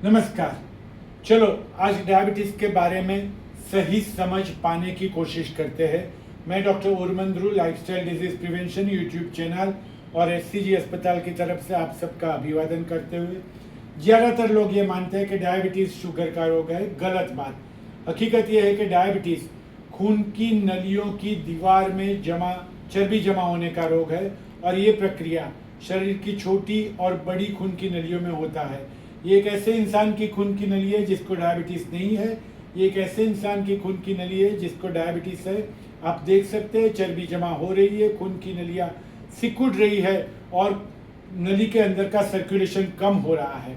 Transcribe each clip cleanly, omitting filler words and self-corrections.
नमस्कार। चलो आज डायबिटीज के बारे में सही समझ पाने की कोशिश करते हैं। मैं डॉक्टर उर्मंद्रू, lifestyle disease prevention YouTube channel और एससीजी अस्पताल की तरफ से आप सबका अभिवादन करते हुए, ज़्यादातर लोग ये मानते हैं कि डायबिटीज़ शुगर का रोग है। गलत बात। हकीकत यह है कि डायबिटीज़ खून की नलियों की दीवार में चर्बी जमा होने का रोग है और ये प्रक्रिया शरीर की छोटी और बड़ी खून की नलियों में होता है। ये एक ऐसे इंसान की खून की नली है जिसको डायबिटीज़ नहीं है। ये एक ऐसे इंसान की खून की नली है जिसको डायबिटीज़ है। आप देख सकते हैं चर्बी जमा हो रही है, खून की नलियाँ सिकुड़ रही है और नली के अंदर का सर्कुलेशन कम हो रहा है।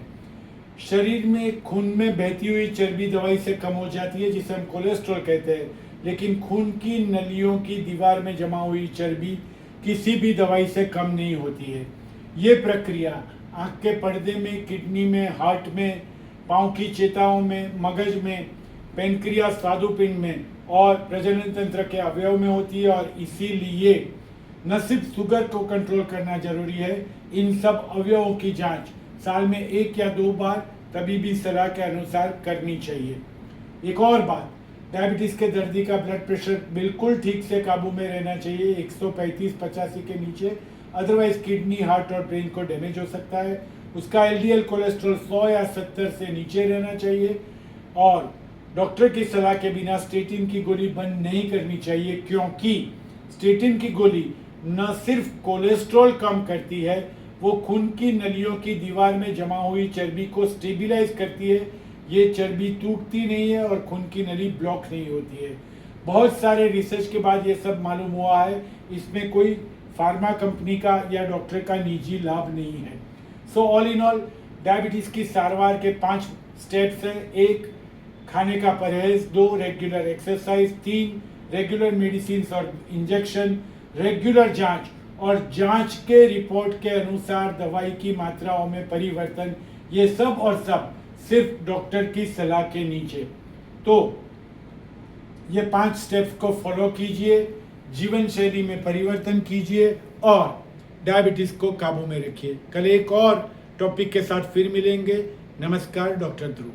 शरीर में खून में बहती हुई चर्बी दवाई से कम हो जाती है, जिसे हम कोलेस्ट्रॉल कहते हैं, लेकिन खून की नलियों की दीवार में जमा हुई चर्बी किसी भी दवाई से कम नहीं होती है। ये प्रक्रिया आँख के पर्दे में, किडनी में, हार्ट में, पाँव की चेताओं में, मगज में, पेनक्रियास स्वादुपिंड में और प्रजनन तंत्र के अवयव में होती है। और इसीलिए न सिर्फ शुगर को कंट्रोल करना जरूरी है, इन सब अवयवों की जांच साल में 1 या 2 बार तबीबी सलाह के अनुसार करनी चाहिए। एक और बात, डायबिटीज़ के दर्दी का ब्लड प्रेशर बिल्कुल ठीक से काबू में रहना चाहिए, 135/85 के नीचे, अदरवाइज किडनी, हार्ट और ब्रेन को डैमेज हो सकता है। उसका एलडीएल कोलेस्ट्रॉल 100 या 70 से नीचे रहना चाहिए और डॉक्टर की सलाह के बिना स्टेटिन की गोली बंद नहीं करनी चाहिए, क्योंकि स्टेटिन की गोली न सिर्फ कोलेस्ट्रॉल कम करती है, वो खून की नलियों की दीवार में जमा हुई चर्बी को स्टेबिलाइज करती है। ये चर्बी टूटती नहीं है और खून की नली ब्लॉक नहीं होती है। बहुत सारे रिसर्च के बाद ये सब मालूम हुआ है। इसमें कोई फार्मा कंपनी का या डॉक्टर का निजी लाभ नहीं है। So all in all, diabetes की सारवार के 5 स्टेप्स हैं। 1, खाने का परहेज। 2, रेगुलर एक्सरसाइज। 3, रेगुलर मेडिसिन और इंजेक्शन। रेगुलर जांच और जांच के रिपोर्ट के अनुसार दवाई की मात्राओं में परिवर्तन। ये सब और सब सिर्फ डॉक्टर की सलाह के नीचे। तो ये 5 स्टेप्स को फॉलो कीजिए, जीवन शैली में परिवर्तन कीजिए और डायबिटीज़ को काबू में रखिए। कल एक और टॉपिक के साथ फिर मिलेंगे। नमस्कार, डॉक्टर ध्रुव।